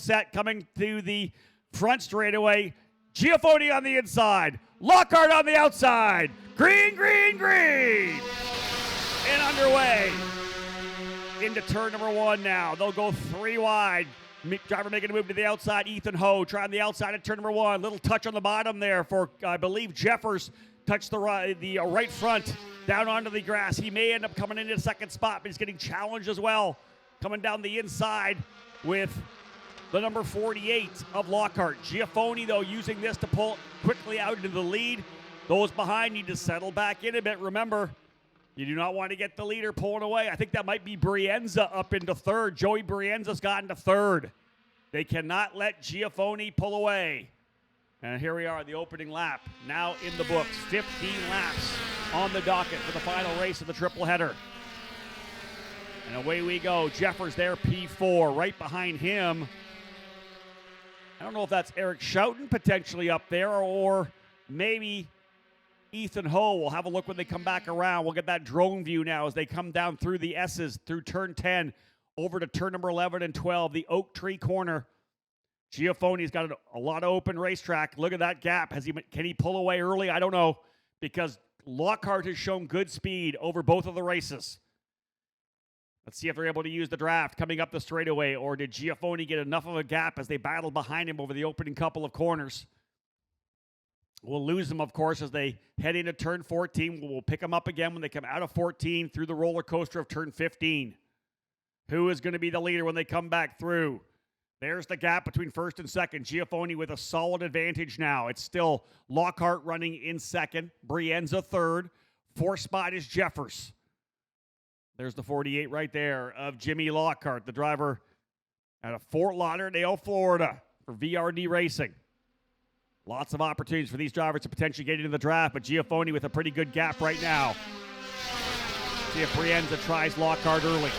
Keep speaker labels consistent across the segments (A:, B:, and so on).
A: set coming to the front straightaway. Giafoni on the inside. Lockhart on the outside. Green, green, green. And underway. Into turn number 1 now. They'll go 3 wide. Driver making a move to the outside. Ethan Ho trying the outside at turn number 1. Little touch on the bottom there for, I believe, Jeffers. Touched the right front down onto the grass. He may end up coming into the second spot, but he's getting challenged as well. Coming down the inside with the number 48 of Lockhart. Giafoni, though, using this to pull quickly out into the lead. Those behind need to settle back in a bit. Remember, you do not want to get the leader pulling away. I think that might be Brienza up into third. Joey Brienza's gotten to third. They cannot let Giafoni pull away. And here we are, the opening lap, now in the books. 15 laps on the docket for the final race of the triple header. And away we go. Jeffers there, P4. Right behind him, I don't know if that's Eric Schouten potentially up there, or maybe Ethan Ho. We'll have a look when they come back around. We'll get that drone view now as they come down through the S's, through turn 10, over to turn number 11 and 12, the Oak Tree corner. Giafoni's got a lot of open racetrack. Look at that gap. Can he pull away early? I don't know, because Lockhart has shown good speed over both of the races. Let's see if they're able to use the draft coming up the straightaway, or did Giafoni get enough of a gap as they battled behind him over the opening couple of corners? We'll lose them, of course, as they head into turn 14. We'll pick them up again when they come out of 14 through the roller coaster of turn 15. Who is going to be the leader when they come back through? There's the gap between first and second. Giafoni with a solid advantage now. It's still Lockhart running in second. Brienza third. Fourth spot is Jeffers. There's the 48 right there of Jimmy Lockhart, the driver out of Fort Lauderdale, Florida for VRD Racing. Lots of opportunities for these drivers to potentially get into the draft, but Giafoni with a pretty good gap right now. See if Brienza tries Lockhart early.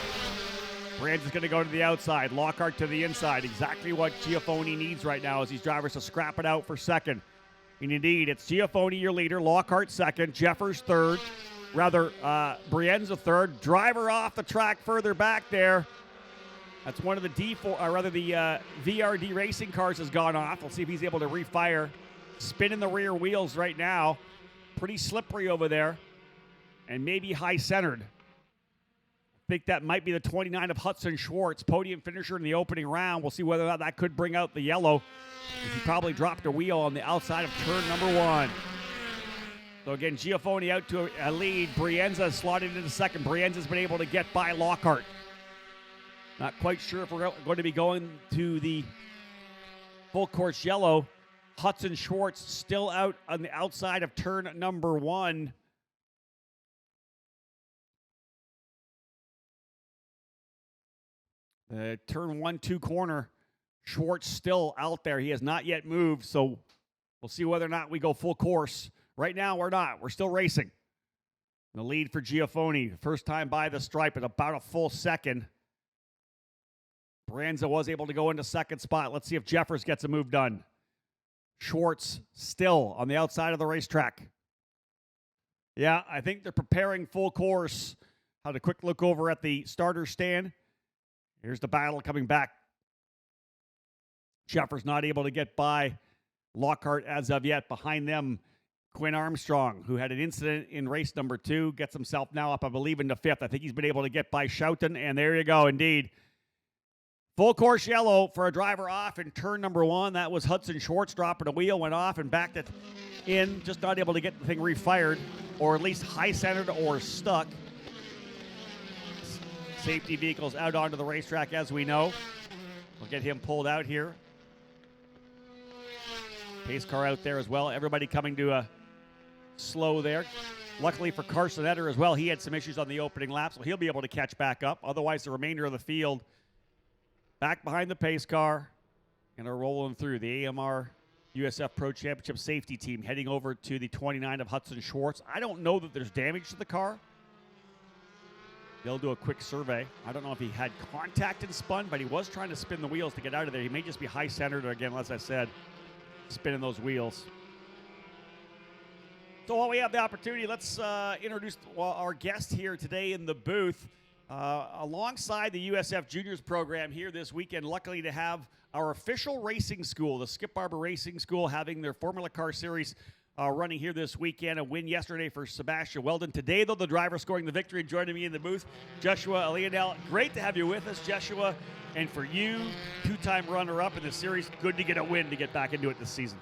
A: Brienza's going to go to the outside. Lockhart to the inside. Exactly what Giafoni needs right now as these drivers to scrap it out for second. And indeed, it's Giafoni your leader, Lockhart second, Jeffers third. Brienza third. Driver off the track further back there. That's one of the the VRD Racing cars has gone off. We'll see if he's able to refire. Spinning the rear wheels right now. Pretty slippery over there. And maybe high-centered. I think that might be the 29 of Hudson Schwartz, podium finisher in the opening round. We'll see whether or not that could bring out the yellow. He probably dropped a wheel on the outside of turn number 1. So again, Giafoni out to a lead. Brienza slotted into second. Brienza's been able to get by Lockhart. Not quite sure if we're going to be going to the full course yellow. Hudson Schwartz still out on the outside of turn number 1. The turn 1-2 corner, Schwartz still out there. He has not yet moved, so we'll see whether or not we go full course. Right now, we're not. We're still racing. The lead for Giafoni, first time by the stripe at about a full second. Brienza was able to go into second spot. Let's see if Jeffers gets a move done. Schwartz still on the outside of the racetrack. Yeah, I think they're preparing full course. Had a quick look over at the starter stand. Here's the battle coming back. Jeffers not able to get by Lockhart as of yet. Behind them, Quinn Armstrong, who had an incident in race number 2, gets himself now up, I believe, into 5th. I think he's been able to get by Schouten, and there you go, indeed. Full course yellow for a driver off in turn number 1. That was Hudson Schwartz dropping a wheel, went off and backed it in, just not able to get the thing refired, or at least high-centered or stuck. Safety vehicles out onto the racetrack, as we know. We'll get him pulled out here. Pace car out there as well. Everybody coming to a slow there. Luckily for Carson Etter as well, he had some issues on the opening lap, so he'll be able to catch back up. Otherwise, the remainder of the field back behind the pace car and are rolling through. The AMR USF Pro Championship safety team heading over to the 29 of Hudson Schwartz. I don't know that there's damage to the car. They'll do a quick survey. I don't know if he had contact and spun, but he was trying to spin the wheels to get out of there. He may just be high-centered, or again, as I said, spinning those wheels. So while we have the opportunity, let's introduce our guest here today in the booth. Alongside the USF Juniors program here this weekend, luckily to have our official racing school, the Skip Barber Racing School, having their Formula Car Series running here this weekend. A win yesterday for Sebastian Weldon. Today, though, the driver scoring the victory. Joining me in the booth, Joshua Lionel. Great to have you with us, Joshua. And for you, two-time runner-up in the series, good to get a win to get back into it this season.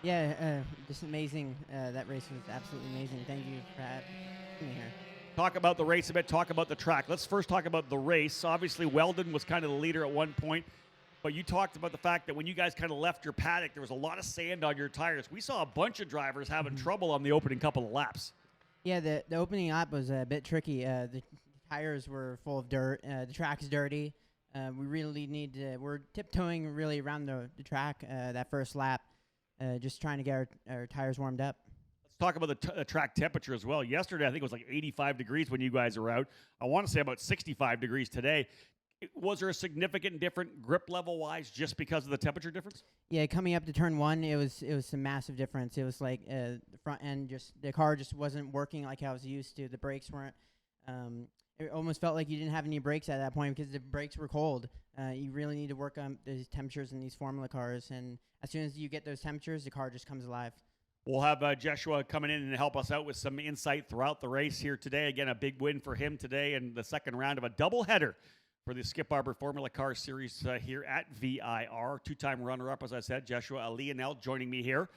B: Yeah, just amazing. That race was absolutely amazing. Thank you for having me here.
A: Talk about the race a bit, talk about the track. Let's first talk about the race. Obviously, Weldon was kind of the leader at one point, but you talked about the fact that when you guys kind of left your paddock, there was a lot of sand on your tires. We saw a bunch of drivers having trouble on the opening couple of laps.
B: Yeah, the opening lap was a bit tricky. The tires were full of dirt. The track's dirty. We really need to, we're tiptoeing really around the track that first lap, just trying to get our tires warmed up.
A: Talk about the track temperature as well. Yesterday, I think it was like 85 degrees when you guys were out. I want to say about 65 degrees today. Was there a significant different grip level-wise just because of the temperature difference?
B: Yeah, coming up to turn one, it was a massive difference. It was like the front end, the car just wasn't working like I was used to. The brakes weren't. It almost felt like you didn't have any brakes at that point because the brakes were cold. You really need to work on these temperatures in these Formula cars, and as soon as you get those temperatures, the car just comes alive.
A: We'll have Joshua coming in and help us out with some insight throughout the race here today. Again, a big win for him today in the second round of a doubleheader for the Skip Barber Formula Car Series here at VIR. Two-time runner-up, as I said, Joshua Lionel joining me here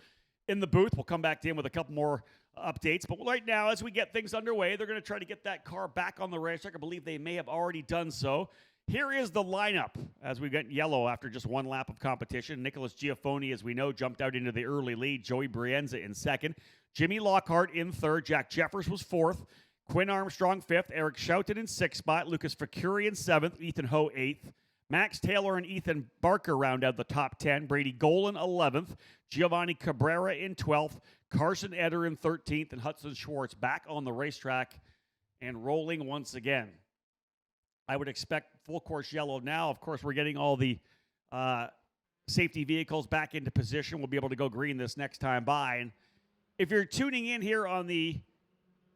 A: in the booth. We'll come back in with a couple more updates. But right now, as we get things underway, they're going to try to get that car back on the racetrack. I believe they may have already done so. Here is the lineup as we get yellow after just one lap of competition. Nicholas Giaffoni, as we know, jumped out into the early lead. Joey Brienza in second. Jimmy Lockhart in third. Jack Jeffers was fourth. Quinn Armstrong fifth. Eric Schouten in sixth spot. Lucas Facuri in seventh. Ethan Ho eighth. Max Taylor and Ethan Barker round out the top 10. Brady Golan 11th. Giovanni Cabrera in 12th. Carson Eder in 13th. And Hudson Schwartz back on the racetrack and rolling once again. I would expect full course yellow now. Of course, we're getting all the safety vehicles back into position. We'll be able to go green this next time by. And if you're tuning in here on the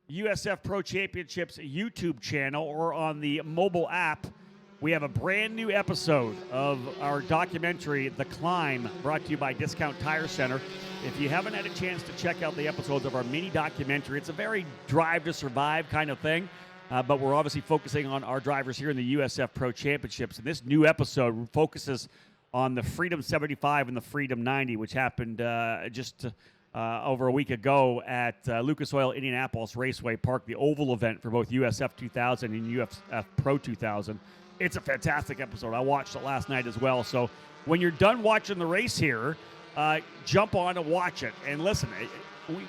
A: USF Pro Championships YouTube channel or on the mobile app, we have a brand new episode of our documentary, The Climb, brought to you by Discount Tire Center. If you haven't had a chance to check out the episodes of our mini documentary, it's a very drive to survive kind of thing. But we're obviously focusing on our drivers here in the USF Pro Championships. And this new episode focuses on the Freedom 75 and the Freedom 90, which happened just over a week ago at Lucas Oil Indianapolis Raceway Park, the oval event for both USF 2000 and USF Pro 2000. It's a fantastic episode. I watched it last night as well. So when you're done watching the race here, jump on and watch it. And listen,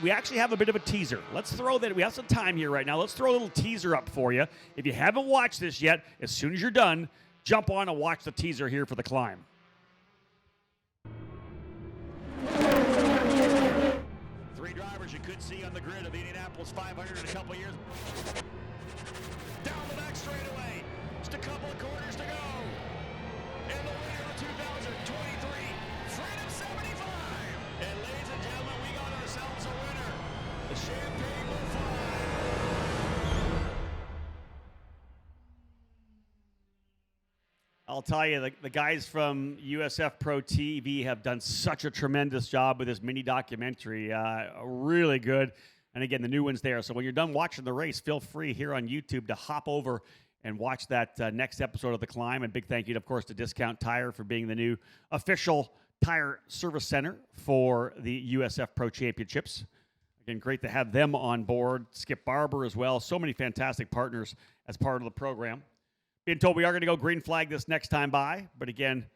A: we actually have a bit of a teaser. Let's throw that. We have some time here right now. Let's throw a little teaser up for you. If you haven't watched this yet, as soon as you're done, jump on and watch the teaser here for The Climb. Three drivers you could see on the grid of the Indianapolis 500 in a couple of years. Down the back straightaway. Just a couple of corners to go. And the winner of 2023, Freedom 75. And ladies and gentlemen, we got ourselves a winner. The champagne will fly. I'll tell you, the guys from USF Pro TV have done such a tremendous job with this mini documentary. Really good. And again, the new one's there. So when you're done watching the race, feel free here on YouTube to hop over and watch that next episode of The Climb. And big thank you, of course, to Discount Tire for being the new official tire service center for the USF Pro Championships. Again, great to have them on board. Skip Barber as well. So many fantastic partners as part of the program. Being told we are going to go green flag this next time by, but again,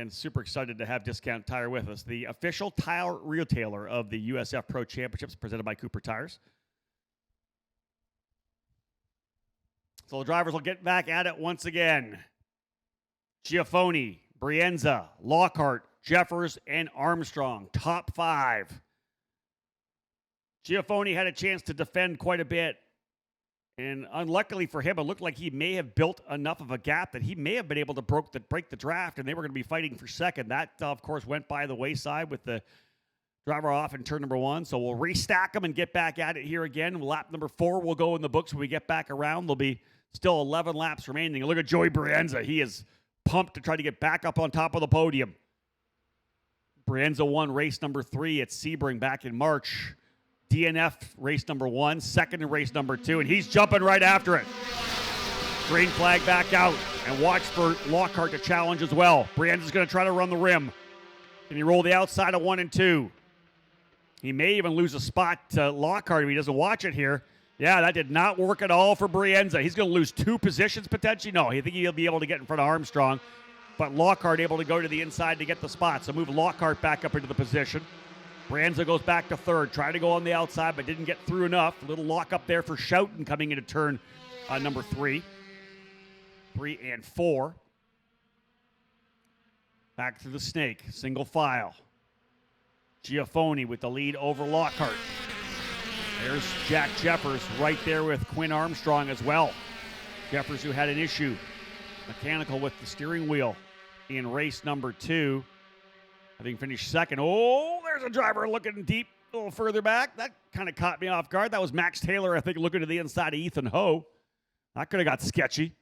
A: super excited to have Discount Tire with us, the official tire retailer of the USF Pro Championships presented by Cooper Tires. So the drivers will get back at it once again. Giaffoni, Brienza, Lockhart, Jeffers, and Armstrong, top five. Giaffoni had a chance to defend quite a bit. And unluckily for him, it looked like he may have built enough of a gap that he may have been able to break the draft, and they were going to be fighting for second. That, of course, went by the wayside with the driver off in turn number one. So we'll restack them and get back at it here again. Lap number 4 will go in the books when we get back around. There'll be Still 11 laps remaining. Look at Joey Brienza. He is pumped to try to get back up on top of the podium. Brienza won race number 3 at Sebring back in March. DNF race number 1, second in race number 2, and he's jumping right after it. Green flag back out, and watch for Lockhart to challenge as well. Brienza's going to try to run the rim. Can he roll the outside of 1 and 2? He may even lose a spot to Lockhart if he doesn't watch it here. Yeah, that did not work at all for Brienza. He's going to lose 2 positions potentially. No, I think he'll be able to get in front of Armstrong. But Lockhart able to go to the inside to get the spot. So move Lockhart back up into the position. Brienza goes back to 3rd. Tried to go on the outside, but didn't get through enough. A little lock up there for Schouten coming into turn number 3. 3 and 4. Back through the snake. Single file. Giafoni with the lead over Lockhart. There's Jack Jeffers right there with Quinn Armstrong as well. Jeffers, who had an issue, mechanical with the steering wheel in race number 2, having finished 2nd. Oh, there's a driver looking deep, a little further back. That kind of caught me off guard. That was Max Taylor, I think, looking to the inside of Ethan Ho. That could have got sketchy.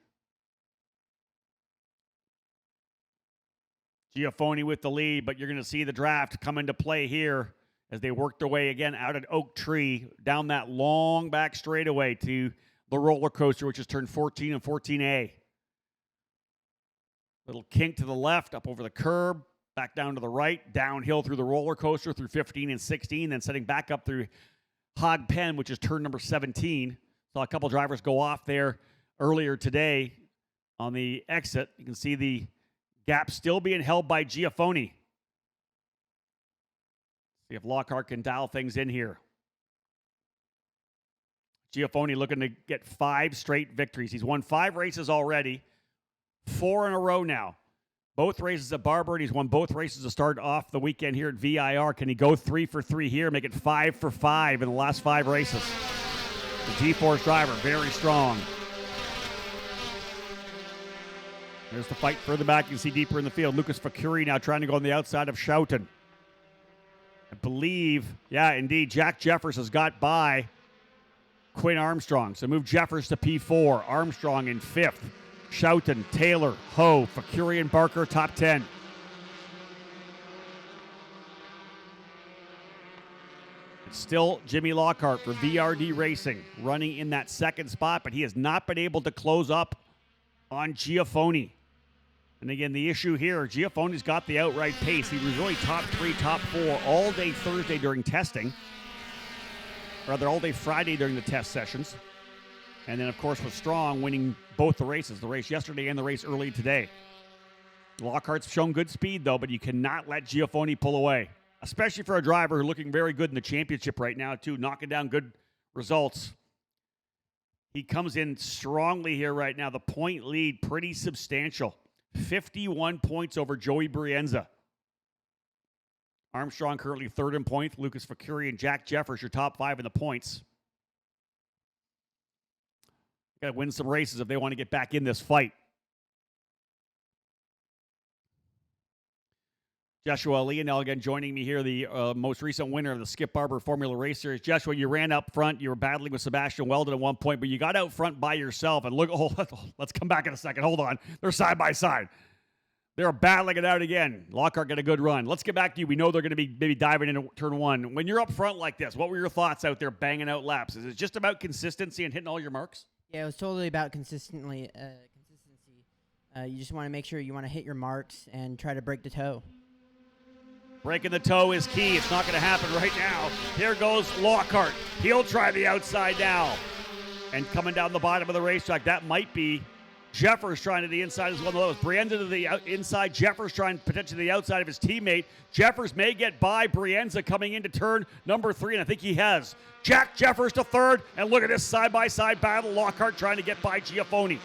A: Giafoni with the lead, but you're going to see the draft come into play here as they work their way again out at Oak Tree, down that long back straightaway to the roller coaster, which is turn 14 and 14A. Little kink to the left, up over the curb, back down to the right, downhill through the roller coaster through 15 and 16, then setting back up through Hog Pen, which is turn number 17. Saw a couple drivers go off there earlier today on the exit. You can see the gap still being held by Giafoni. See if Lockhart can dial things in here. Giafoni looking to get 5 straight victories. He's won 5 races already, 4 in a row now. Both races at Barber, and he's won both races to start off the weekend here at VIR. Can he go 3 for 3 here, make it 5 for 5 in the last 5 races? The G-Force driver, very strong. There's the fight further back. You can see deeper in the field. Lucas Facuri now trying to go on the outside of Schouten. I believe, yeah, indeed, Jack Jeffers has got by Quinn Armstrong. So move Jeffers to P4. Armstrong in 5th. Schouten, Taylor, Ho, Facuri, and Barker top 10. It's still Jimmy Lockhart for VRD Racing, running in that 2nd spot, but he has not been able to close up on Giafoni. And again, the issue here, Giafoni's got the outright pace. He was really top 3, top 4 all day Thursday during testing. Rather, all day Friday during the test sessions. And then, of course, was strong, winning both the races, the race yesterday and the race early today. Lockhart's shown good speed, though, but you cannot let Giafoni pull away, especially for a driver who's looking very good in the championship right now, too, knocking down good results. He comes in strongly here right now. The point lead, pretty substantial. 51 points over Joey Brienza. Armstrong currently 3rd in points. Lucas Facuri and Jack Jeffers, your top 5 in the points. Got to win some races if they want to get back in this fight. Joshua Leonel again joining me here, the most recent winner of the Skip Barber Formula Race Series. Joshua, you ran up front. You were battling with Sebastian Weldon at one point, but you got out front by yourself. And look, let's come back in a second. Hold on. They're side by side. They're battling it out again. Lockhart got a good run. Let's get back to you. We know they're going to be maybe diving into turn 1. When you're up front like this, what were your thoughts out there banging out laps? Is it just about consistency and hitting all your marks?
B: Yeah, it was totally about consistency. You just want to make sure you want to hit your marks and try to break the toe.
A: Breaking the toe is key. It's not going to happen right now. Here goes Lockhart. He'll try the outside now. And coming down the bottom of the racetrack, that might be Jeffers trying to the inside as well. That was Brienza to the inside. Jeffers trying potentially the outside of his teammate. Jeffers may get by Brienza coming into turn number 3, and I think he has. Jack Jeffers to 3rd, and look at this side-by-side battle. Lockhart trying to get by Giafoni.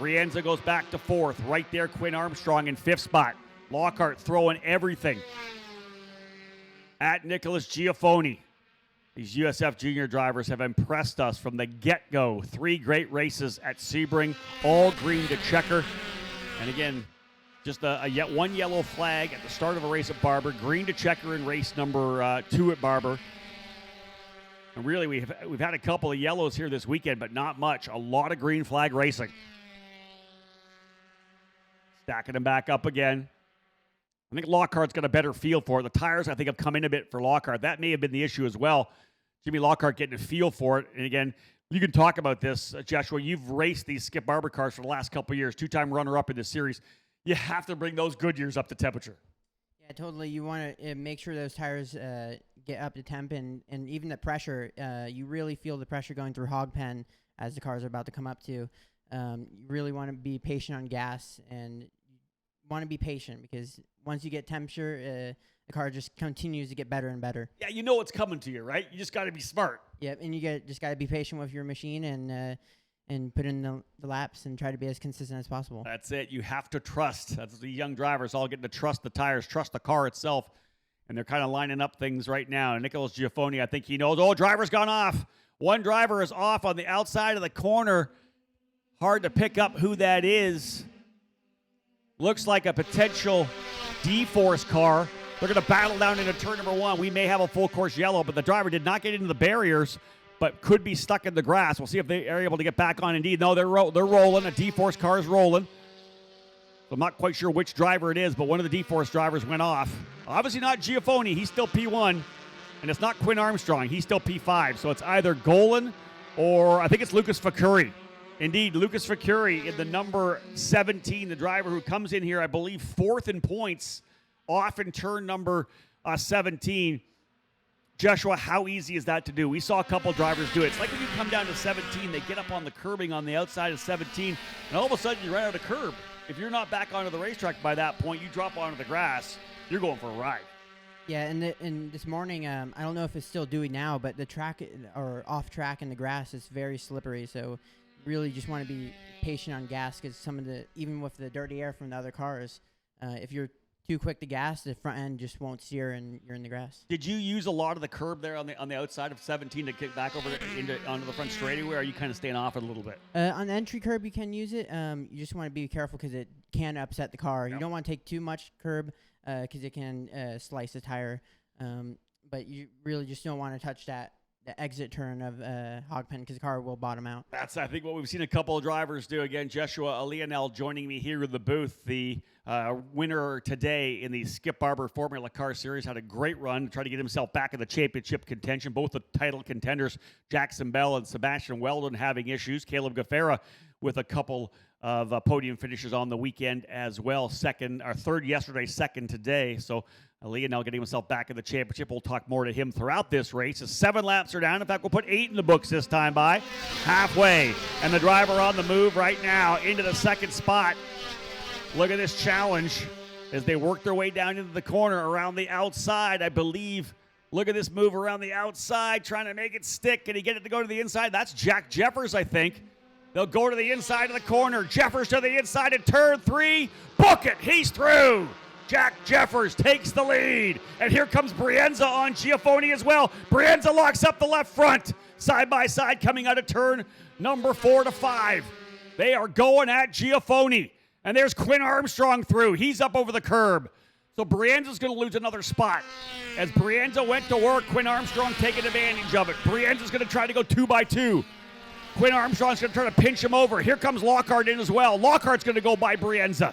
A: Brienza goes back to 4th. Right there, Quinn Armstrong in 5th spot. Lockhart throwing everything at Nicholas Giafoni. These USF junior drivers have impressed us from the get-go. 3 great races at Sebring, all green to checker. And again, just one yellow flag at the start of a race at Barber, green to checker in race number 2 at Barber. And really, we've had a couple of yellows here this weekend, but not much. A lot of green flag racing. Stacking them back up again. I think Lockhart's got a better feel for it. The tires, I think, have come in a bit for Lockhart. That may have been the issue as well. Jimmy Lockhart getting a feel for it. And again, you can talk about this, Joshua. You've raced these Skip Barber cars for the last couple of years, two-time runner-up in this series. You have to bring those good years up to temperature.
B: Yeah, totally. You want to make sure those tires get up to temp, and even the pressure. You really feel the pressure going through hog pen as the cars are about to come up to. You really want to be patient on gas, and you want to be patient because once you get temperature, the car just continues to get better and better.
A: Yeah, you know what's coming to you, right? You just got to be smart.
B: Yep, and you just got to be patient with your machine and put in the laps and try to be as consistent as possible.
A: That's it. You have to trust. That's the young drivers all getting to trust the tires, trust the car itself. And they're kind of lining up things right now. Nicholas Giaffoni, I think he knows. Oh, driver's gone off. One driver is off on the outside of the corner. Hard to pick up who that is. Looks like a potential D-Force car. They're going to battle down into turn number 1. We may have a full course yellow, but the driver did not get into the barriers, but could be stuck in the grass. We'll see if they are able to get back on. Indeed, no, they're rolling. A D-Force car is rolling. So I'm not quite sure which driver it is, but one of the D-Force drivers went off. Obviously not Giaffoni. He's still P1. And it's not Quinn Armstrong. He's still P5. So it's either Golan or I think it's Lucas Facuri. Indeed, Lucas Facuri in the number 17, the driver who comes in here, I believe, 4th in points off in turn number 17. Joshua, how easy is that to do? We saw a couple drivers do it. It's like when you come down to 17, they get up on the curbing on the outside of 17, and all of a sudden you run out of curb. If you're not back onto the racetrack by that point, you drop onto the grass, you're going for a ride.
B: Yeah, and this morning, I don't know if it's still dewy now, but the track or off track in the grass is very slippery. So really just want to be patient on gas because even with the dirty air from the other cars, if you're too quick to gas, the front end just won't steer and you're in the grass.
A: Did you use a lot of the curb there on the outside of 17 to kick back over onto the front straightaway, or are you kind of staying off it a little bit?
B: On the entry curb, you can use it. You just want to be careful because it can upset the car. Yep. You don't want to take too much curb because it can slice the tire. But you really just don't want to touch the exit turn of Hogpen because the car will bottom out. That's,
A: I think, what we've seen a couple of drivers do. Again, Joshua Leonel joining me here in the booth. The winner today in the Skip Barber Formula Car Series had a great run to try to get himself back in the championship contention. Both the title contenders, Jackson Bell and Sebastian Weldon, having issues. Caleb Gaffera with a couple of podium finishes on the weekend as well. Third yesterday, second today. So Leonel getting himself back in the championship. We'll talk more to him throughout this race. As 7 laps are down. In fact, we'll put 8 in the books this time by halfway. And the driver on the move right now into the second spot. Look at this challenge as they work their way down into the corner around the outside, I believe. Look at this move around the outside, trying to make it stick. Can he get it to go to the inside? That's Jack Jeffers, I think. They'll go to the inside of the corner. Jeffers to the inside in turn 3. Book it. He's through. Jack Jeffers takes the lead. And here comes Brienza on Giaffoni as well. Brienza locks up the left front. Side by side coming out of turn number 4 to 5. They are going at Giaffoni. And there's Quinn Armstrong through. He's up over the curb. So Brienza's going to lose another spot. As Brienza went to work, Quinn Armstrong taking advantage of it. Brienza's going to try to go 2 by 2. Quinn Armstrong's going to try to pinch him over. Here comes Lockhart in as well. Lockhart's going to go by Brienza.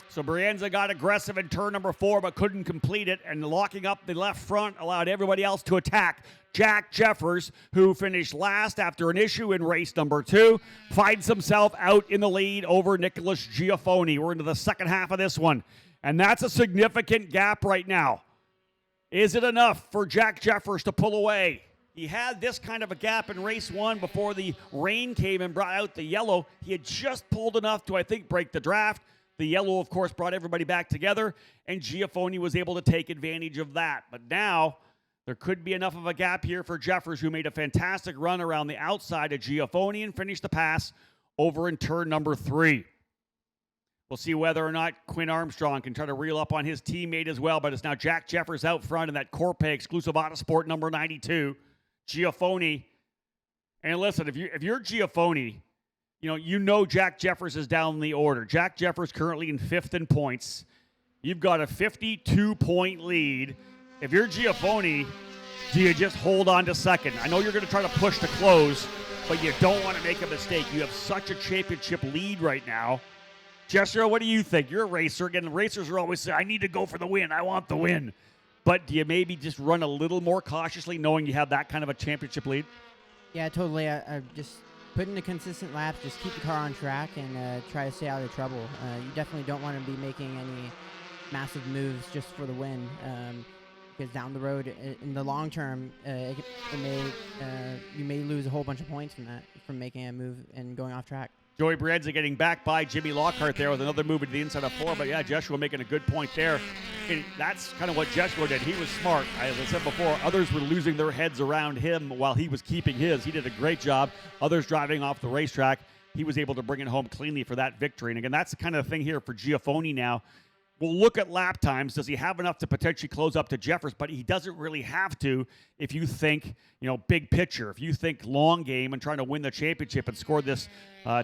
A: So Brienza got aggressive in turn number 4, but couldn't complete it. And locking up the left front allowed everybody else to attack. Jack Jeffers, who finished last after an issue in race number 2, finds himself out in the lead over Nicholas Giaffoni. We're into the second half of this one. And that's a significant gap right now. Is it enough for Jack Jeffers to pull away? He had this kind of a gap in race 1 before the rain came and brought out the yellow. He had just pulled enough to, I think, break the draft. The yellow, of course, brought everybody back together, and Giaffoni was able to take advantage of that. But now there could be enough of a gap here for Jeffers, who made a fantastic run around the outside of Giaffoni and finished the pass over in turn number 3. We'll see whether or not Quinn Armstrong can try to reel up on his teammate as well, but it's now Jack Jeffers out front in that Corpay exclusive Autosport number 92. Giaffoni. And listen, if you're Giaffoni, you know Jack Jeffers is down the order. Jack Jeffers currently in 5th in points. You've got a 52-point lead. If you're Giaffoni, Do you just hold on to second? I know you're going to try to push to close, but you don't want to make a mistake. You have such a championship lead right now. Jessica, what do you think? You're a racer. Again, racers are always saying, I need to go for the win. I want the win. But do you maybe just run a little more cautiously knowing you have that kind of a championship lead?
B: Yeah, totally. I just put in the consistent laps, just keep the car on track, and try to stay out of trouble. You definitely don't want to be making any massive moves just for the win, because down the road, in the long term, you may lose a whole bunch of points from making a move and going off track.
A: Joey Brienza getting back by Jimmy Lockhart there with another move into the inside of 4. But, yeah, Joshua making a good point there. And that's kind of what Joshua did. He was smart. As I said before, others were losing their heads around him while he was keeping his. He did a great job. Others driving off the racetrack. He was able to bring it home cleanly for that victory. And, again, that's the kind of thing here for Giafoni now. We'll look at lap times. Does he have enough to potentially close up to Jeffers? But he doesn't really have to if you think, big picture. If you think long game and trying to win the championship and score this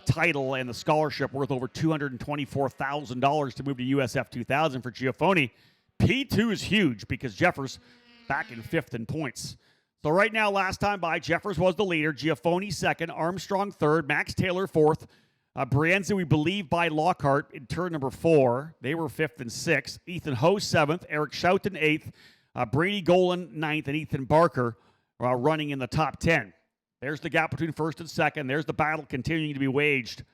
A: title and the scholarship worth over $224,000 to move to USF 2000 for Giafoni, P2 is huge because Jeffers back in 5th in points. So right now, last time by, Jeffers was the leader. Giafoni 2nd, Armstrong 3rd, Max Taylor 4th. Brienza, we believe, by Lockhart in turn number 4. They were 5th and 6th. Ethan Ho 7th. Eric Schouten 8th. Brady Golan 9th. And Ethan Barker running in the top 10. There's the gap between 1st and 2nd. There's the battle continuing to be waged.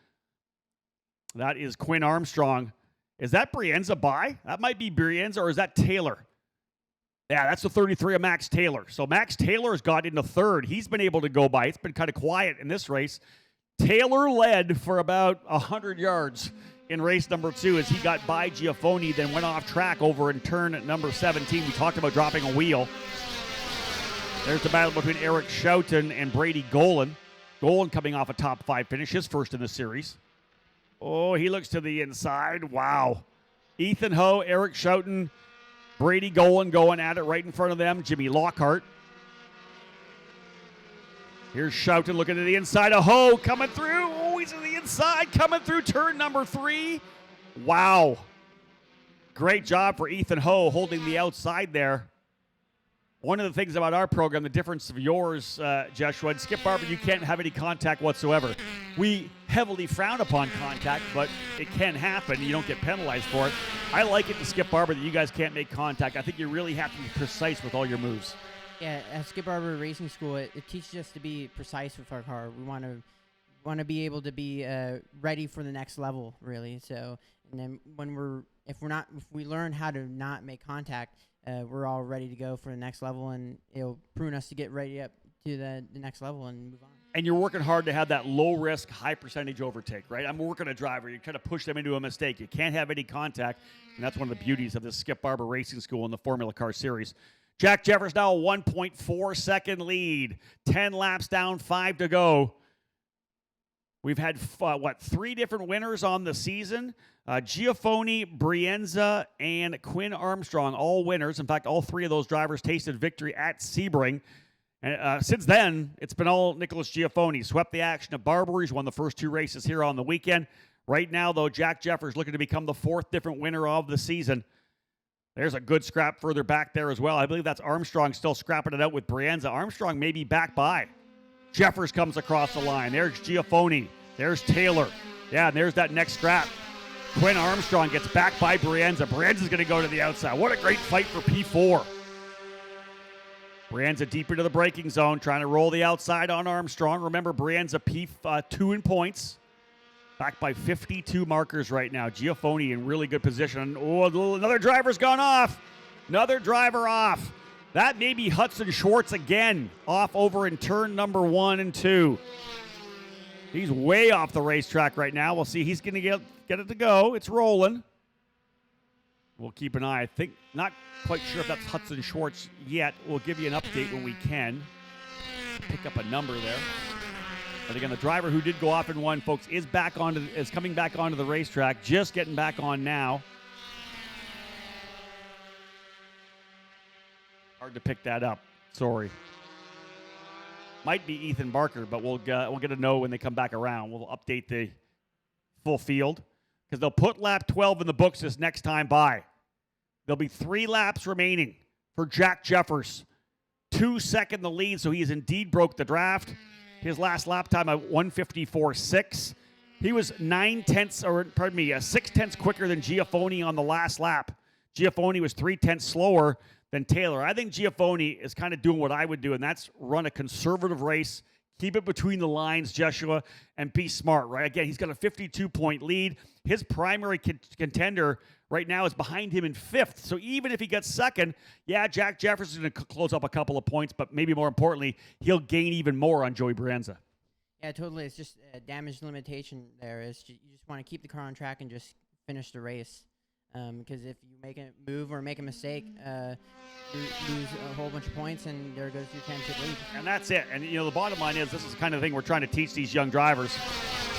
A: That is Quinn Armstrong. Is that Brienza by? That might be Brienza, or is that Taylor? Yeah, that's the 33 of Max Taylor. So Max Taylor has got into 3rd. He's been able to go by. It's been kind of quiet in this race. Taylor led for about 100 yards in race number 2 as he got by Giafoni, then went off track over in turn number 17. We talked about dropping a wheel. There's the battle between Eric Schouten and Brady Golan. Golan coming off a top 5 finish, his first in the series. Oh, he looks to the inside. Wow. Ethan Ho, Eric Schouten, Brady Golan going at it right in front of them. Jimmy Lockhart. Here's Schouten looking to the inside of Ho, coming through. Oh, he's to the inside, coming through turn number 3. Wow. Great job for Ethan Ho holding the outside there. One of the things about our program, the difference of yours, Joshua, and Skip Barber, you can't have any contact whatsoever. We heavily frown upon contact, but it can happen. You don't get penalized for it. I like it to Skip Barber that you guys can't make contact. I think you really have to be precise with all your moves.
B: Yeah, at Skip Barber Racing School, it teaches us to be precise with our car. We want to be able to be ready for the next level, really. So, and then if we learn how to not make contact, we're all ready to go for the next level, and it'll prune us to get ready up to the next level and move on.
A: And you're working hard to have that low-risk, high-percentage overtake, right? I'm working a driver. You're trying to push them into a mistake. You can't have any contact, and that's one of the beauties of this Skip Barber Racing School in the Formula Car Series. Jack Jeffers now a 1.4-second lead. 10 laps down, 5 to go. We've had, 3 different winners on the season. Giafoni, Brienza, and Quinn Armstrong, all winners. In fact, all 3 of those drivers tasted victory at Sebring. And since then, it's been all Nicholas Giafoni. Swept the action at Barber. He's won the first 2 races here on the weekend. Right now, though, Jack Jeffers looking to become the 4th different winner of the season. There's a good scrap further back there as well. I believe that's Armstrong still scrapping it out with Brienza. Armstrong may be back by. Jeffers comes across the line. There's Giafoni. There's Taylor. Yeah, and there's that next scrap. Quinn Armstrong gets back by Brienza. Brienza's going to go to the outside. What a great fight for P4. Brienza deep into the braking zone, trying to roll the outside on Armstrong. Remember, Brienza P2 in points. Back by 52 markers right now. Giafoni in really good position. Oh, another driver's gone off. Another driver off. That may be Hudson Schwartz again, off over in turn number 1 and 2. He's way off the racetrack right now. We'll see. He's going to get it to go. It's rolling. We'll keep an eye. I think, not quite sure if that's Hudson Schwartz yet. We'll give you an update when we can. Pick up a number there. But again, the driver who did go off in 1, folks, is coming back onto the racetrack. Just getting back on now. Hard to pick that up. Sorry. Might be Ethan Barker, but we'll get a know when they come back around. We'll update the full field because they'll put lap 12 in the books this next time by. There'll be 3 laps remaining for Jack Jeffers 2-second the lead, so he's indeed broke the draft. His last lap time at 1:54.6. He was 6/10 quicker than Giafoni on the last lap. Giafoni was 3/10 slower than Taylor. I think Giafoni is kind of doing what I would do, and that's run a conservative race, keep it between the lines, Joshua, and be smart, right? Again, he's got a 52-point lead. His primary contender right now is behind him in 5th. So even if he gets second, yeah, Jack Jefferson's going to close up a couple of points, but maybe more importantly, he'll gain even more on Joey Brienza.
B: Yeah, totally. It's just a damage limitation there. You just want to keep the car on track and just finish the race. Because if you make a move or make a mistake, you lose a whole bunch of points, and there goes your championship lead.
A: And that's it. And, the bottom line is this is the kind of thing we're trying to teach these young drivers.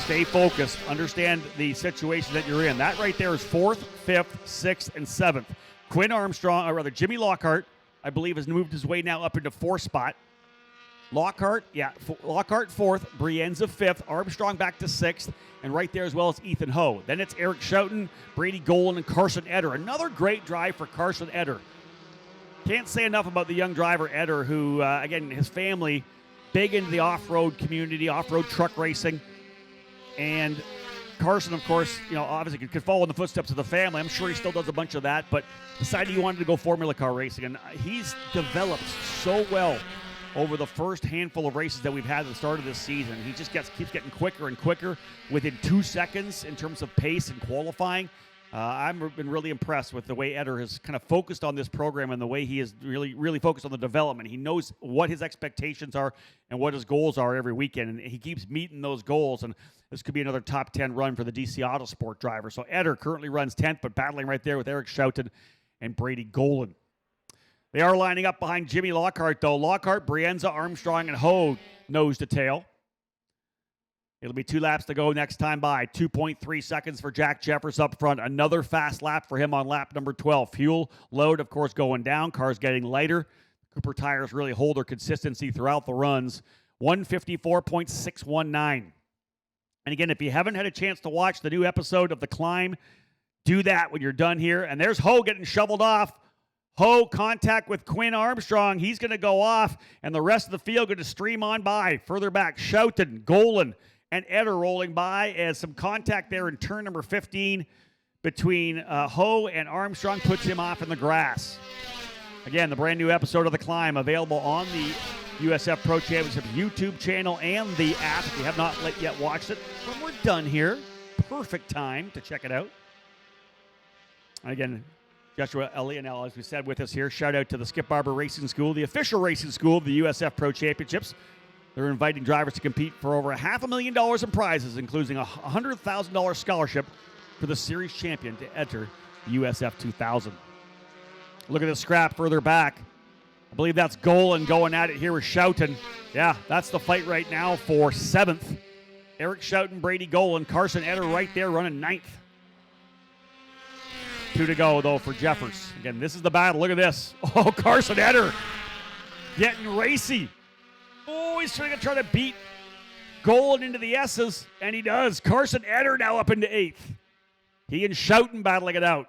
A: Stay focused. Understand the situation that you're in. That right there is 4th, 5th, 6th, and 7th. Quinn Armstrong, or rather Jimmy Lockhart, I believe, has moved his way now up into 4th spot. Lockhart 4th, Brienza 5th, Armstrong back to 6th, and right there as well as Ethan Ho. Then it's Eric Schouten, Brady Golan, and Carson Eder. Another great drive for Carson Eder. Can't say enough about the young driver Eder, who, again, his family, big into the off-road community, off-road truck racing. And Carson, of course, obviously could follow in the footsteps of the family. I'm sure he still does a bunch of that, but decided he wanted to go Formula Car racing. And he's developed so well over the first handful of races that we've had at the start of this season. He just keeps getting quicker and quicker within 2 seconds in terms of pace and qualifying. I've been really impressed with the way Eder has kind of focused on this program and the way he is really, really focused on the development. He knows what his expectations are and what his goals are every weekend, and he keeps meeting those goals. And this could be another top 10 run for the DC Autosport driver. So Eder currently runs 10th, but battling right there with Eric Schouten and Brady Golan. They are lining up behind Jimmy Lockhart, though. Lockhart, Brienza, Armstrong, and Ho nose to tail. It'll be 2 laps to go next time by. 2.3 seconds for Jack Jeffers up front. Another fast lap for him on lap number 12. Fuel load, of course, going down. Cars getting lighter. Cooper tires really hold their consistency throughout the runs. 154.619. And again, if you haven't had a chance to watch the new episode of The Climb, do that when you're done here. And there's Ho getting shoveled off. Ho contact with Quinn Armstrong. He's going to go off, and the rest of the field going to stream on by. Further back, Schouten, Golan, and Eder rolling by as some contact there in turn number 15 between Ho and Armstrong puts him off in the grass. Again, the brand new episode of The Climb available on the USF Pro Championships YouTube channel and the app. If you have not yet watched it, when we're done here, perfect time to check it out. And again, Joshua Lionel, as we said, with us here. Shout out to the Skip Barber Racing School, the official racing school of the USF Pro Championships. They're inviting drivers to compete for over $500,000 in prizes, including a $100,000 scholarship for the series champion to enter the USF 2000. Look at the scrap further back. I believe that's Golan going at it here with Schouten. Yeah, that's the fight right now for 7th. Eric Schouten, Brady Golan, Carson Eder right there running 9th. 2 to go, though, for Jeffers. Again, this is the battle. Look at this. Oh, Carson Eder getting racy. Oh, he's trying to beat Golan into the S's, and he does. Carson Eder now up into 8th. He and Schouten battling it out.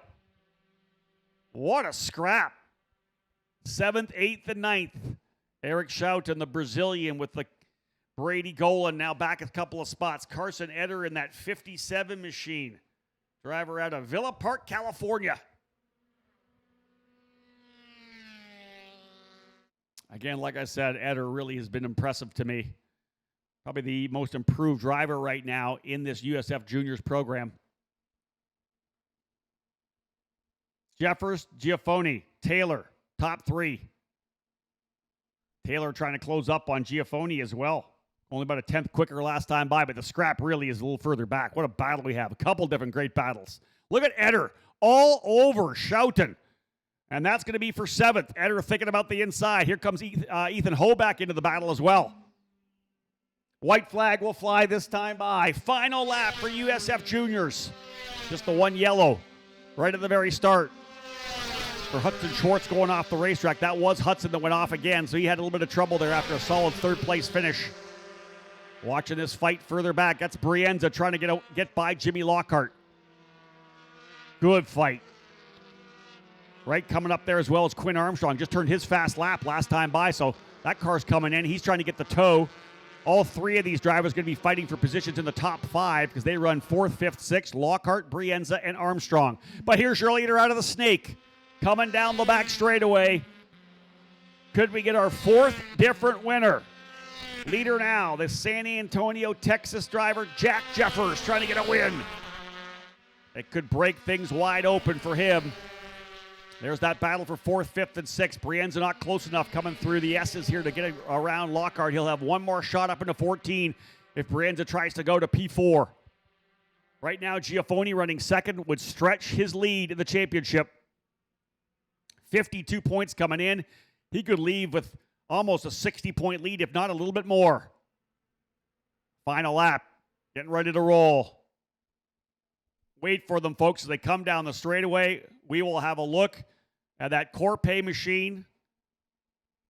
A: What a scrap. 7th, 8th, and 9th. Eric Schouten, the Brazilian, with the Brady Golan now back a couple of spots. Carson Eder in that 57 machine. Driver out of Villa Park, California. Again, like I said, Eder really has been impressive to me. Probably the most improved driver right now in this USF Juniors program. Jeffers, Giafoni, Taylor, top 3. Taylor trying to close up on Giafoni as well. Only about a 10th quicker last time by, but the scrap really is a little further back. What a battle we have. A couple different great battles. Look at Eder all over Schouten. And that's going to be for 7th. Eder thinking about the inside. Here comes Ethan Ho back into the battle as well. White flag will fly this time by. Final lap for USF Juniors. Just the one yellow right at the very start. For Hudson Schwartz going off the racetrack. That was Hudson that went off again, so he had a little bit of trouble there after a solid 3rd place finish. Watching this fight further back, that's Brienza trying to get by Jimmy Lockhart. Good fight. Right, coming up there as well as Quinn Armstrong. Just turned his fast lap last time by, so that car's coming in. He's trying to get the tow. All three of these drivers going to be fighting for positions in the top 5 because they run 4th, 5th, 6th, Lockhart, Brienza, and Armstrong. But here's your leader out of the snake. Coming down the back straightaway. Could we get our 4th different winner? Leader now, the San Antonio, Texas driver, Jack Jeffers, trying to get a win. It could break things wide open for him. There's that battle for 4th, 5th, and 6th. Brienza not close enough coming through the S's here to get around Lockhart. He'll have one more shot up into 14 if Brienza tries to go to P4. Right now, Giafoni running 2nd would stretch his lead in the championship. 52 points coming in. He could leave with almost a 60-point lead, if not a little bit more. Final lap, getting ready to roll. Wait for them, folks, as they come down the straightaway. We will have a look at that Corpay machine,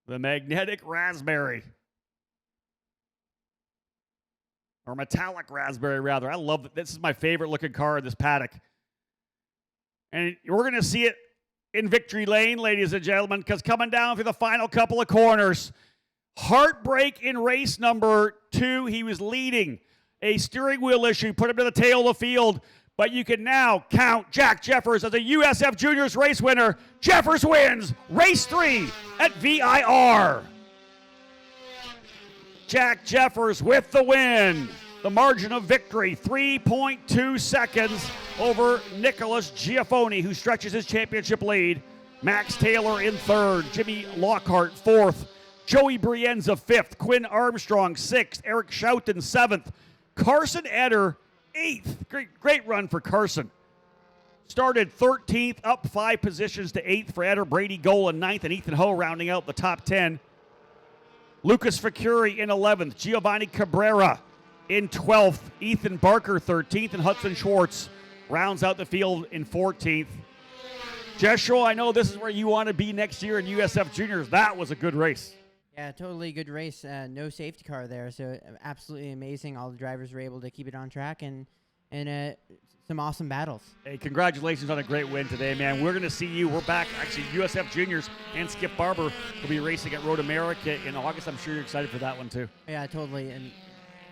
A: the magnetic raspberry. Or metallic raspberry, rather. I love it. This is my favorite looking car in this paddock. And we're going to see it in victory lane, ladies and gentlemen, because coming down for the final couple of corners, heartbreak in race number 2. He was leading. A steering wheel issue put him to the tail of the field. But you can now count Jack Jeffers as a USF Juniors race winner. Jeffers wins race 3 at VIR. Jack Jeffers with the win. The margin of victory, 3.2 seconds over Nicholas Giafoni, who stretches his championship lead. Max Taylor in 3rd, Jimmy Lockhart 4th, Joey Brienza 5th, Quinn Armstrong 6th, Eric Schouten 7th, Carson Eder 8th. Great run for Carson. Started 13th, up 5 positions to 8th for Eder. Brady Golan 9th, and Ethan Ho rounding out the top 10. Lucas Facuri in 11th. Giovanni Cabrera in 12th. Ethan Barker 13th, and Hudson Schwartz rounds out the field in 14th. Joshua, I know this is where you want to be next year in USF Juniors. That was a good race.
B: Yeah, totally good race. No safety car there, so absolutely amazing. All the drivers were able to keep it on track and some awesome battles.
A: Hey, congratulations on a great win today, man. We're going to see you. We're back. Actually, USF Juniors and Skip Barber will be racing at Road America in August. I'm sure you're excited for that one, too.
B: Yeah, totally. And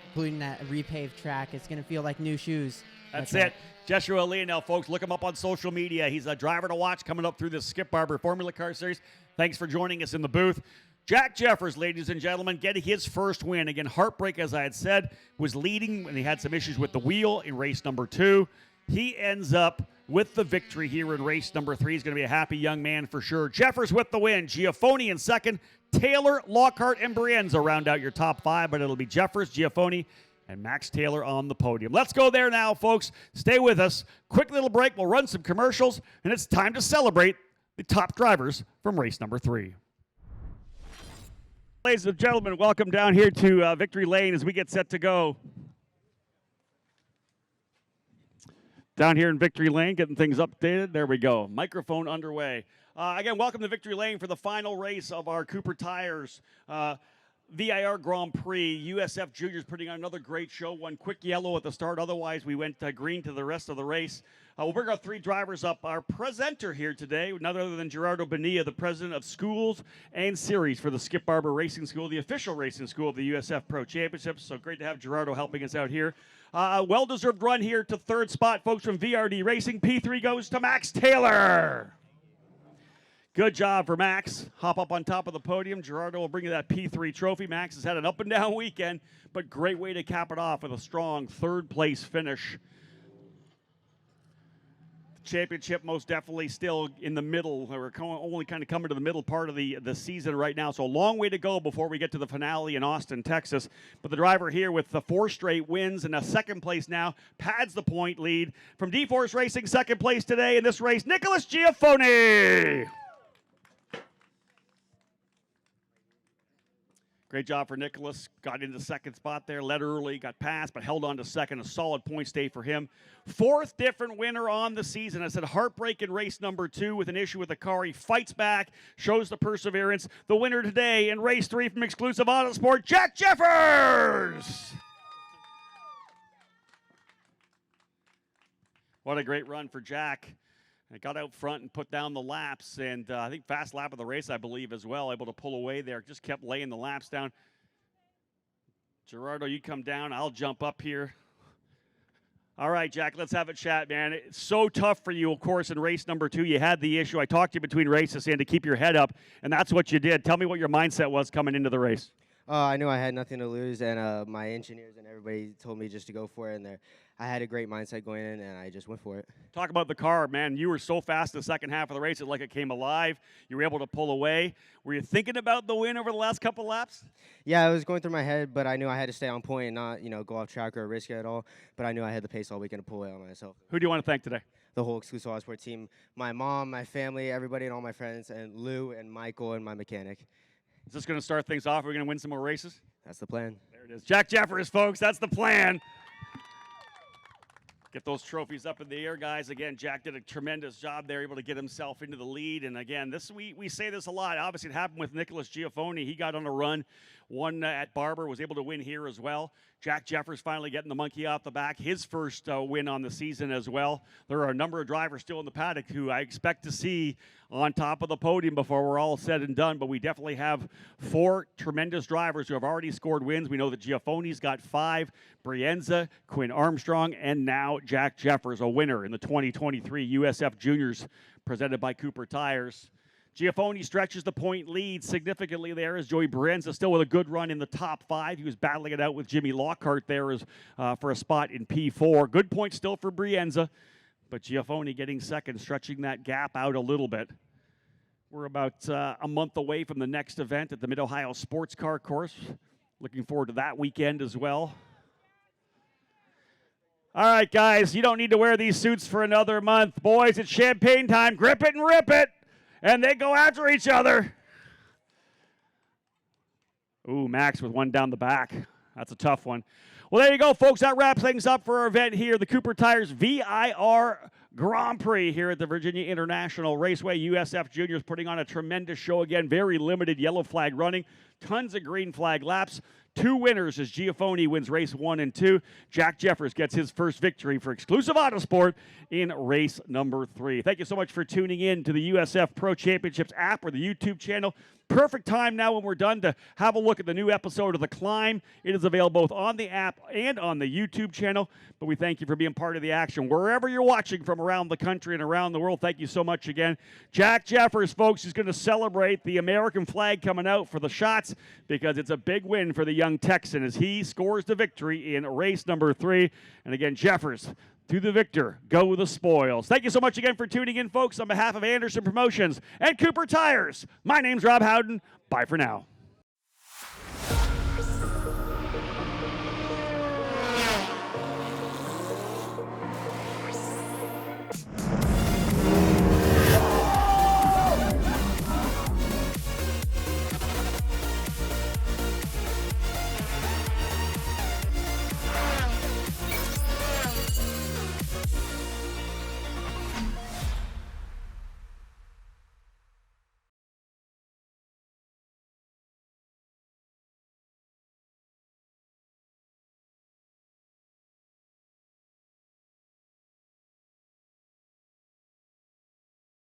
B: including that repaved track, it's going to feel like new shoes.
A: That's it. Joshua Leonel, folks, look him up on social media. He's a driver to watch coming up through the Skip Barber Formula Car Series. Thanks for joining us in the booth. Jack Jeffers, ladies and gentlemen, getting his first win. Again, heartbreak, as I had said, was leading when he had some issues with the wheel in race number 2. He ends up with the victory here in race number 3. He's going to be a happy young man for sure. Jeffers with the win. Giafoni in 2nd. Taylor, Lockhart, and Brienza round out your top 5, but it'll be Jeffers, Giafoni, and Max Taylor on the podium. Let's go there now, folks. Stay with us. Quick little break. We'll run some commercials, and it's time to celebrate the top drivers from race number 3. Ladies and gentlemen, welcome down here to Victory Lane as we get set to go. Down here in Victory Lane, getting things updated. There we go. Microphone underway. Again, welcome to Victory Lane for the final race of our Cooper Tires VIR Grand Prix. USF Juniors putting on another great show. One quick yellow at the start. Otherwise, we went green to the rest of the race. We'll bring our 3 drivers up. Our presenter here today, none other than Gerardo Bonilla, the president of schools and series for the Skip Barber Racing School, the official racing school of the USF Pro Championships. So great to have Gerardo helping us out here. Well-deserved run here to 3rd spot, folks, from VRD Racing. P3 goes to Max Taylor. Good job for Max. Hop up on top of the podium. Gerardo will bring you that P3 trophy. Max has had an up-and-down weekend, but great way to cap it off with a strong 3rd-place finish. Championship most definitely still in the middle. We're only kind of coming to the middle part of the season right now, so a long way to go before we get to the finale in Austin, Texas. But the driver here with the 4 straight wins and a 2nd place now pads the point lead. From D-Force Racing, 2nd place today in this race, Nicholas Giafoni. Great job for Nicholas. Got into the 2nd spot there, led early, got past, but held on to 2nd. A solid point stay for him. 4th different winner on the season. I said heartbreak in race number 2 with an issue with the car. He fights back, shows the perseverance. The winner today in race 3 from Exclusive Autosport, Jack Jeffers. What a great run for Jack. I got out front and put down the laps, and I think fast lap of the race, I believe, as well, able to pull away there. Just kept laying the laps down. Gerardo, you come down. I'll jump up here. All right, Jack, let's have a chat, man. It's so tough for you, of course, in race number 2. You had the issue. I talked to you between races saying to keep your head up, and that's what you did. Tell me what your mindset was coming into the race.
C: I knew I had nothing to lose, and my engineers and everybody told me just to go for it. And I had a great mindset going in, and I just went for it.
A: Talk about the car, man. You were so fast in the second half of the race, it like it came alive. You were able to pull away. Were you thinking about the win over the last couple laps?
C: Yeah, it was going through my head, but I knew I had to stay on point and not, go off track or risk it at all. But I knew I had the pace all weekend to pull it on myself.
A: Who do you want to thank today?
C: The whole Exclusive Auto Sport team, my mom, my family, everybody, and all my friends, and Lou and Michael and my mechanic.
A: Is this going to start things off? Are we going to win some more races?
C: That's the plan.
A: There it is. Jack Jeffers, folks. That's the plan. Get those trophies up in the air, guys. Again, Jack did a tremendous job there, able to get himself into the lead. And again, we say this a lot. Obviously, it happened with Nicholas Giafoni. He got on a run, won at Barber, was able to win here as well. Jack Jeffers finally getting the monkey off the back, his first win on the season as well. There are a number of drivers still in the paddock who I expect to see on top of the podium before we're all said and done, but we definitely have 4 tremendous drivers who have already scored wins. We know that Giafoni's got 5, Brienza, Quinn Armstrong, and now Jack Jeffers, a winner in the 2023 USF Juniors presented by Cooper Tires. Giafoni stretches the point lead significantly there as Joey Brienza still with a good run in the top 5. He was battling it out with Jimmy Lockhart there for a spot in P4. Good point still for Brienza, but Giafoni getting second, stretching that gap out a little bit. We're about a month away from the next event at the Mid-Ohio Sports Car Course. Looking forward to that weekend as well. All right, guys, you don't need to wear these suits for another month. Boys, it's champagne time. Grip it and rip it. And they go after each other. Ooh, Max with one down the back. That's a tough one. Well, there you go, folks. That wraps things up for our event here, the Cooper Tires VIR Grand Prix here at the Virginia International Raceway. USF Juniors putting on a tremendous show again. Very limited yellow flag running. Tons of green flag laps. 2 winners as Giafoni wins race 1 and 2. Jack Jeffers gets his first victory for Exclusive Autosport in race number 3. Thank you so much for tuning in to the USF Pro Championships app or the YouTube channel. Perfect time now when we're done to have a look at the new episode of The Climb. It is available both on the app and on the YouTube channel. But we thank you for being part of the action. Wherever you're watching from around the country and around the world, thank you so much again. Jack Jeffers, folks, is going to celebrate the American flag coming out for the shots because it's a big win for the young Texan as he scores the victory in race number 3. And again, Jeffers, to the victor, go the spoils. Thank you so much again for tuning in, folks. On behalf of Anderson Promotions and Cooper Tires, my name's Rob Howden. Bye for now.